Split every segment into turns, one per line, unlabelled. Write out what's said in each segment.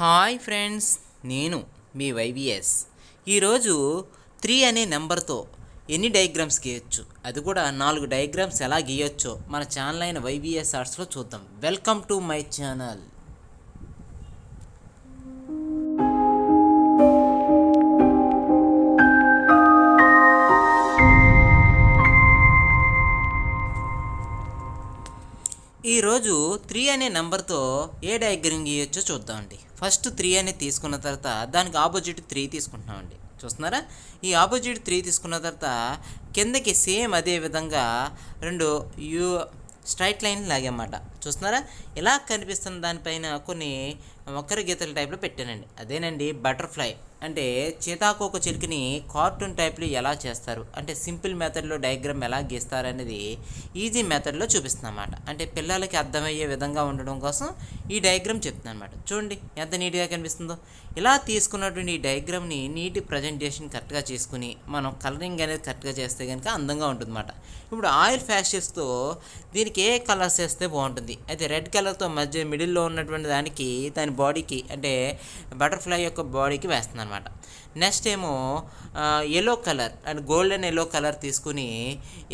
Hi friends, నేను మీ YVS. ఈరోజు 3 అనే నెంబర్తో ఎన్ని డయాగ్రామ్స్ గీయొచ్చు, అది కూడా 4 డయాగ్రామ్స్ ఎలా గీయొచ్చో మన ఛానల్ అయిన వైవిఎస్ ఆర్ట్స్లో చూద్దాం. Welcome to my channel. ఈరోజు 3 అనే నెంబర్తో ఏ డయాగ్రామ్ గీయొచ్చో చూద్దామండి. ఫస్ట్ 3 అనేది తీసుకున్న తర్వాత దానికి ఆపోజిట్ 3 తీసుకుంటున్నామండి. చూస్తున్నారా? ఈ ఆపోజిట్ 3 తీసుకున్న తర్వాత కిందకి సేమ్ అదే విధంగా రెండు స్ట్రైట్ లైన్ లాగమాట. చూస్తున్నారా? ఇలా కనిపిస్తున్న దానిపైన కొన్ని వక్ర గీతల టైప్లో పెట్టానండి. అదేనండి బటర్ఫ్లై, అంటే సీతాకోక చిలుకని కార్టూన్ టైప్లో ఎలా చేస్తారు, అంటే సింపుల్ మెథడ్లో డయాగ్రామ్ ఎలా గీస్తారు అనేది ఈజీ మెథడ్లో చూపిస్తుంది అన్నమాట. అంటే పిల్లలకి అర్థమయ్యే విధంగా ఉండడం కోసం ఈ డయాగ్రామ్ చెప్తున్నాను అనమాట. చూడండి ఎంత నీట్గా కనిపిస్తుందో. ఇలా తీసుకున్నటువంటి ఈ డయాగ్రామ్ని నీట్ ప్రజెంటేషన్ కరెక్ట్గా చేసుకుని మనం కలరింగ్ అనేది కరెక్ట్గా చేస్తే కనుక అందంగా ఉంటుంది అన్నమాట. ఇప్పుడు ఆయిల్ ఫ్యాషన్స్తో దీనికి ఏ కలర్స్ వేస్తే బాగుంటుంది అయితే రెడ్ కలర్తో మిడిల్లో ఉన్నటువంటి దానికి దాని బాడీకి, అంటే బటర్ఫ్లై యొక్క బాడీకి వేస్తుంది అనమాట. నెక్స్ట్ ఏమో yellow colour and golden yellow colour తీసుకుని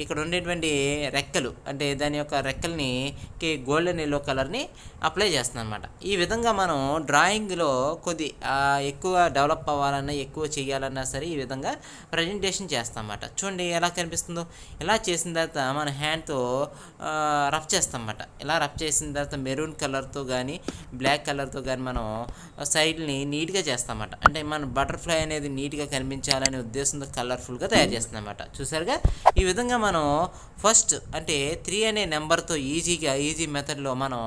ఇక్కడ ఉండేటువంటి రెక్కలు, అంటే దాని యొక్క రెక్కల్ని గోల్డెన్ ఎల్లో కలర్ని అప్లై చేస్తున్నాను అనమాట. ఈ విధంగా మనం డ్రాయింగ్లో కొద్ది ఎక్కువ డెవలప్ అవ్వాలన్నా, ఎక్కువ చేయాలన్నా సరే ఈ విధంగా ప్రజెంటేషన్ చేస్తాం అన్నమాట. చూడండి ఎలా కనిపిస్తుందో. ఇలా చేసిన తర్వాత మన హ్యాండ్తో రఫ్ చేస్తాం అన్నమాట. ఇలా రఫ్ చేసిన తర్వాత మెరూన్ కలర్తో కానీ బ్లాక్ కలర్తో కానీ మనం సైడ్ని నీట్గా చేస్తామన్నమాట. అంటే మన బటర్ఫ్లై అనేది నీట్గా కనిపించాలనే ఉద్దేశంతో కలర్ఫుల్గా తయారు చేస్తున్నాం అన్నమాట. చూసారుగా? ఈ విధంగా మనం ఫస్ట్ అంటే 3 అనే నెంబర్తో ఈజీ మెథడ్లో మనం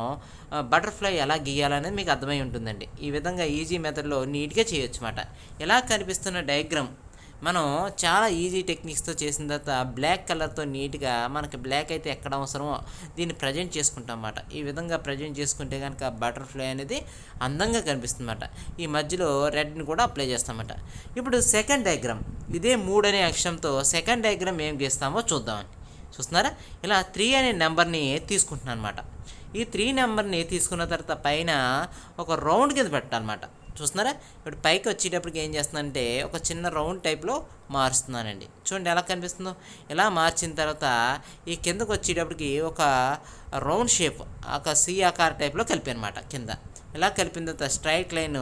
బటర్ఫ్లై ఎలా గీయాలనేది మీకు అర్థమై ఉంటుందండి. ఈ విధంగా ఈజీ మెథడ్లో నీట్గా చేయొచ్చు అన్నమాట. ఎలా కనిపిస్తున్న డయాగ్రామ్ మనం చాలా ఈజీ టెక్నిక్స్తో చేసిన తర్వాత బ్లాక్ కలర్తో నీట్గా, మనకి బ్లాక్ అయితే ఎక్కడ అవసరమో దీన్ని ప్రజెంట్ చేసుకుంటాం అన్నమాట. ఈ విధంగా ప్రజెంట్ చేసుకుంటే కనుక బటర్ఫ్లై అనేది అందంగా కనిపిస్తుంది అన్నమాట. ఈ మధ్యలో రెడ్ని కూడా అప్లై చేస్తామన్నమాట. ఇప్పుడు సెకండ్ డయాగ్రామ్, ఇదే 3 అనే అక్షరంతో సెకండ్ డయాగ్రామ్ ఏం గీస్తామో చూద్దామని. చూస్తున్నారా? ఇలా 3 అనే నెంబర్ని తీసుకుంటున్నాను అనమాట. ఈ 3 నెంబర్ని తీసుకున్న తర్వాత పైన ఒక రౌండ్ కింద పెట్టాలన్నమాట. చూస్తున్నారా? ఇప్పుడు పైకి వచ్చేటప్పటికి ఏం చేస్తున్నానంటే ఒక చిన్న రౌండ్ టైప్లో మారుస్తున్నానండి. చూడండి ఎలా కనిపిస్తుందో. ఇలా మార్చిన తర్వాత ఈ కిందకు వచ్చేటప్పటికి ఒక రౌండ్ షేప్, ఒక సి ఆకార టైప్లో కలిపానమాట. కింద ఇలా కలిపిన తర్వాత స్ట్రైట్ లైన్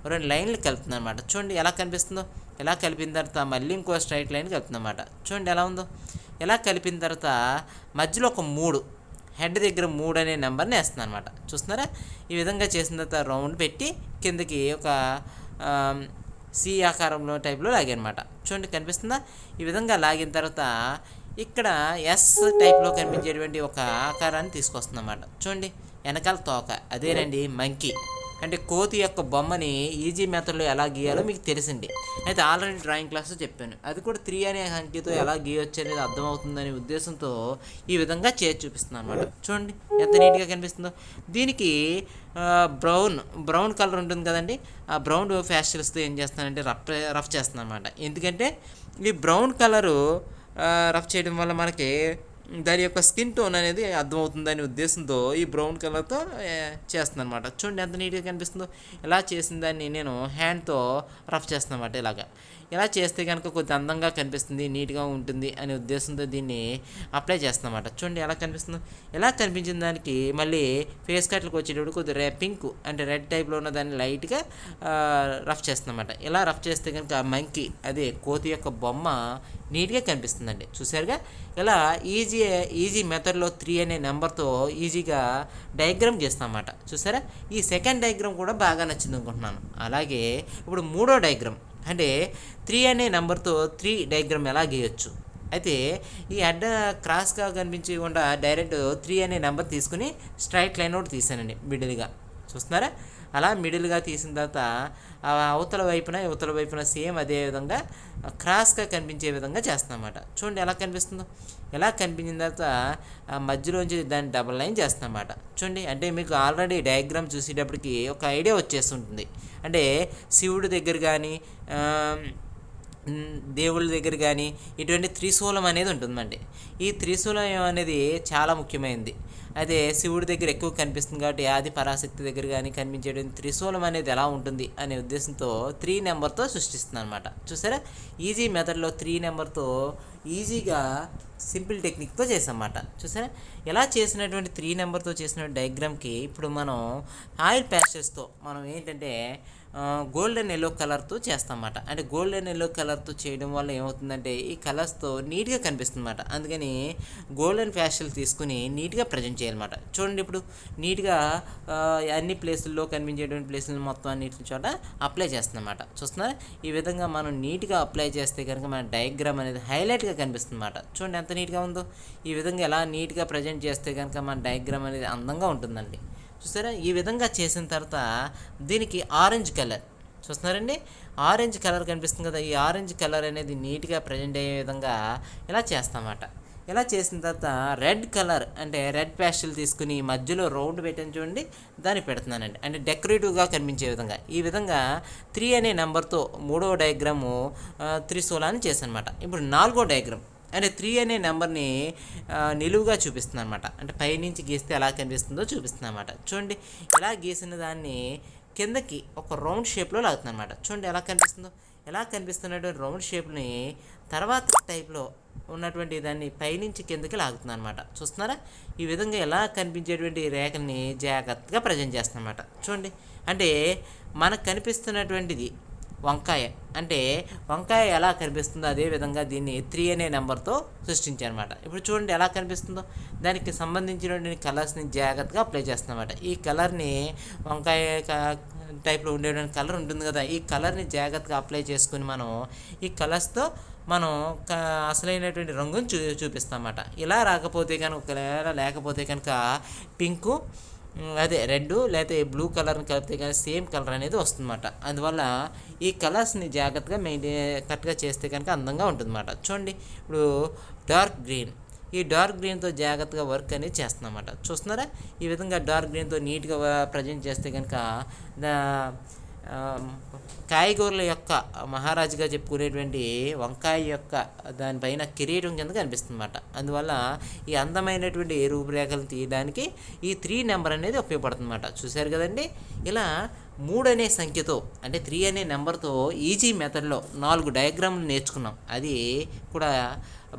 2 లైన్లు కలుపుతుంది అనమాట. చూడండి ఎలా కనిపిస్తుందో. ఇలా కలిపిన తర్వాత మళ్ళీ ఇంకో స్ట్రైట్ లైన్ కలుపుతుంది అనమాట. చూడండి ఎలా ఉందో. ఇలా కలిపిన తర్వాత మధ్యలో ఒక 3, హెడ్ దగ్గర 3 అనే నెంబర్ని వేస్తున్నాను అనమాట. చూస్తున్నారా? ఈ విధంగా చేసిన తర్వాత రౌండ్ పెట్టి కిందకి ఒక సి ఆకారంలో టైప్లో లాగానమాట. చూడండి కనిపిస్తుందా? ఈ విధంగా లాగిన తర్వాత ఇక్కడ ఎస్ టైప్లో కనిపించేటువంటి ఒక ఆకారాన్ని తీసుకొస్తుంది అన్నమాట. చూడండి వెనకాల తోక, అదేనండి మంకీ, అంటే కోతి యొక్క బొమ్మని ఈజీ మెథడ్లో ఎలా గీయాలో మీకు తెలిసింది. అయితే ఆల్రెడీ డ్రాయింగ్ క్లాస్లో చెప్పాను. అది కూడా 3 అనే సంఖ్యతో ఎలా గీయొచ్చు అనేది అర్థమవుతుందనే ఉద్దేశంతో ఈ విధంగా చేసి చూపిస్తున్నాను అనమాట. చూడండి ఎంత నీట్గా కనిపిస్తుందో. దీనికి బ్రౌన్ కలర్ ఉంటుంది కదండి, ఆ బ్రౌన్ ఫ్యాషన్స్తో ఏం చేస్తానంటే రఫ్ చేస్తున్నాను అనమాట. ఎందుకంటే ఈ బ్రౌన్ కలరు రఫ్ చేయడం వల్ల మనకి దాని యొక్క స్కిన్ టోన్ అనేది అర్థమవుతుందనే ఉద్దేశంతో ఈ బ్రౌన్ కలర్తో చేస్తున్నాను అనమాట. చూడండి ఎంత నీట్గా కనిపిస్తుందో. ఇలా చేసిన దాన్ని నేను హ్యాండ్తో రఫ్ చేస్తాను అనమాట. ఇలాగా ఇలా చేస్తే కనుక కొద్ది అందంగా కనిపిస్తుంది, నీట్గా ఉంటుంది అనే ఉద్దేశంతో దీన్ని అప్లై చేస్తాను అనమాట. చూడండి ఎలా కనిపిస్తుందో. ఇలా కనిపించిన దానికి మళ్ళీ ఫేస్ కట్లకు వచ్చేటప్పుడు కొద్ది పింక్, అంటే రెడ్ టైప్లో ఉన్న దాన్ని లైట్గా రఫ్ చేస్తాను అనమాట. ఇలా రఫ్ చేస్తే కనుక మంకీ, అదే కోతి యొక్క బొమ్మ నీట్గా కనిపిస్తుందండి. చూసారుగా? ఇలా ఈజీ మెథడ్లో 3 అనే నెంబర్తో ఈజీగా డయాగ్రామ్ చేస్తామన్నమాట. చూసారా? ఈ సెకండ్ డయాగ్రామ్ కూడా బాగా నచ్చింది అనుకుంటున్నాను. అలాగే ఇప్పుడు 3వ డయాగ్రామ్, అంటే 3 అనే నెంబర్తో 3 డయాగ్రామ్ ఎలా గీయొచ్చు. అయితే ఈ అడ్డ క్రాస్గా కనిపించకుండా డైరెక్ట్ 3 అనే నెంబర్ తీసుకుని స్ట్రైట్ లైన్ ఒకటి తీసానండి మిడిల్గా. చూస్తున్నారా? అలా మిడిల్గా తీసిన తర్వాత అవతల వైపున సేమ్ అదే విధంగా క్రాస్గా కనిపించే విధంగా చేస్తాం అన్నమాట. చూడండి ఎలా కనిపిస్తుందో. ఎలా కనిపించిన తర్వాత మధ్యలోంచి దాన్ని డబల్ లైన్ చేస్తాం అన్నమాట. చూడండి, అంటే మీకు ఆల్రెడీ డయాగ్రామ్ చూసేటప్పటికి ఒక ఐడియా వచ్చేస్తుంటుంది. అంటే శివుడి దగ్గర కానీ దేవుళ్ళ దగ్గర కానీ ఇటువంటి త్రిశూలం అనేది ఉంటుందండి. ఈ త్రిశూలం అనేది చాలా ముఖ్యమైనది. అదే శివుడి దగ్గర ఎక్కువ కనిపిస్తుంది కాబట్టి ఆది పరాశక్తి దగ్గర కానీ కనిపించేటువంటి త్రిశూలం అనేది ఎలా ఉంటుంది అనే ఉద్దేశంతో 3 నెంబర్తో సృష్టిస్తుంది అనమాట. చూసారా, ఈజీ మెథడ్లో 3 నెంబర్తో ఈజీగా సింపుల్ టెక్నిక్తో చేసామన్నమాట. చూసారా, ఎలా చేసినటువంటి 3 నెంబర్తో చేసిన డయాగ్రామ్కి ఇప్పుడు మనం ఆయిల్ ప్యాస్టల్స్తో మనం ఏంటంటే గోల్డెన్ ఎల్లో కలర్తో చేస్తామన్నమాట. అంటే గోల్డెన్ ఎల్లో కలర్తో చేయడం వల్ల ఏమవుతుందంటే ఈ కలర్స్తో నీట్గా కనిపిస్తుంది అన్నమాట. అందుకని గోల్డెన్ ప్యాస్టల్ తీసుకుని నీట్గా ప్రజెంట్ చేయాలన్నమాట. చూడండి, ఇప్పుడు నీట్గా అన్ని ప్లేసుల్లో కనిపించేటువంటి ప్లేసులు మొత్తం అన్నిటి చోట అప్లై చేస్తుందన్నమాట. చూస్తున్నారా, ఈ విధంగా మనం నీట్గా అప్లై చేస్తే కనుక మన డయాగ్రామ్ అనేది హైలైట్గా కనిపిస్తుంది అన్నమాట. చూడండి ఎంత నీట్గా ఉందో. ఈ విధంగా ఎలా నీట్గా ప్రజెంట్ చేస్తే కనుక మన డయాగ్రామ్ అనేది అందంగా ఉంటుందండి. చూసారా, ఈ విధంగా చేసిన తర్వాత దీనికి ఆరెంజ్ కలర్ చూస్తున్నారండి, ఆరెంజ్ కలర్ కనిపిస్తుంది కదా. ఈ ఆరెంజ్ కలర్ అనేది నీట్గా ప్రజెంట్ అయ్యే విధంగా ఇలా చేస్తామన్నమాట. ఇలా చేసిన తర్వాత రెడ్ కలర్ అంటే రెడ్ ప్యాస్టల్ తీసుకుని మధ్యలో రౌండ్ పెట్టని చూడండి, దాన్ని పెడుతున్నానండి. అంటే డెకరేటివ్గా కనిపించే విధంగా ఈ విధంగా 3 అనే నెంబర్తో 3వ డయాగ్రాము త్రిశూలాన్ని చేశానమాట. ఇప్పుడు 4వ డయాగ్రామ్ అంటే 3 అనే నెంబర్ని నిలువుగా చూపిస్తుంది అనమాట. అంటే పైనుంచి గీస్తే ఎలా కనిపిస్తుందో చూపిస్తుంది అనమాట. చూడండి, ఇలా గీసిన దాన్ని కిందకి ఒక రౌండ్ షేప్లో లాగుతుంది అనమాట. చూడండి ఎలా కనిపిస్తుందో. ఎలా కనిపిస్తున్నటువంటి రౌండ్ షేప్ని తర్వాత టైప్లో ఉన్నటువంటి దాన్ని పైనుంచి కిందకి లాగుతుంది అనమాట. చూస్తున్నారా, ఈ విధంగా ఎలా కనిపించేటువంటి రేఖల్ని జాగ్రత్తగా ప్రజెంట్ చేస్తుంది అనమాట. చూడండి, అంటే మనకు కనిపిస్తున్నటువంటిది వంకాయ. అంటే వంకాయ ఎలా కనిపిస్తుందో అదేవిధంగా దీన్ని 3 అనే నెంబర్తో సృష్టించారనమాట. ఇప్పుడు చూడండి ఎలా కనిపిస్తుందో. దానికి సంబంధించినటువంటి కలర్స్ని జాగ్రత్తగా అప్లై చేస్తున్నమాట. ఈ కలర్ని వంకాయ టైప్లో ఉండేటువంటి కలర్ ఉంటుంది కదా, ఈ కలర్ని జాగ్రత్తగా అప్లై చేసుకుని మనం ఈ కలర్స్తో మనం అసలైనటువంటి రంగుని చూపిస్తామన్నమాట. ఇలా రాకపోతే కనుక లేకపోతే కనుక పింకు అదే రెడ్ లేకపోతే బ్లూ కలర్ని కలిపితే కానీ సేమ్ కలర్ అనేది వస్తుందన్నమాట. అందువల్ల ఈ కలర్స్ని జాగ్రత్తగా కరెక్ట్గా చేస్తే కనుక అందంగా ఉంటుందన్నమాట. చూడండి, ఇప్పుడు డార్క్ గ్రీన్, ఈ డార్క్ గ్రీన్తో జాగ్రత్తగా వర్క్ అనేది చేస్తున్నామన్నమాట. చూస్తున్నారా, ఈ విధంగా డార్క్ గ్రీన్తో నీట్గా ప్రజెంట్ చేస్తే కనుక కాయగూరల యొక్క మహారాజుగా చెప్పుకునేటువంటి వంకాయ యొక్క దానిపైన కిరీటం కింద కనిపిస్తుంది అన్నమాట. అందువల్ల ఈ అందమైనటువంటి రూపురేఖలు తీయడానికి ఈ 3 నెంబర్ అనేది ఉపయోగపడుతుంది అన్నమాట. చూశారు కదండి, ఇలా 3 అనే సంఖ్యతో అంటే 3 అనే నెంబర్తో ఈజీ మెథడ్లో 4 డయాగ్రామ్లు నేర్చుకున్నాం. అది కూడా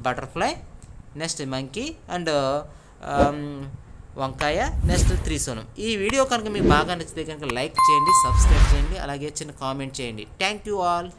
బటర్ఫ్లై, నెక్స్ట్ మంకీ అండ్ వంకాయ, నెక్స్ట్ త్రిశూలం. ఈ వీడియో కనుక మీకు బాగా నచ్చితే కనుక లైక్ చేయండి, సబ్స్క్రైబ్ చేయండి, అలాగే చిన్న కామెంట్ చేయండి. Thank you all.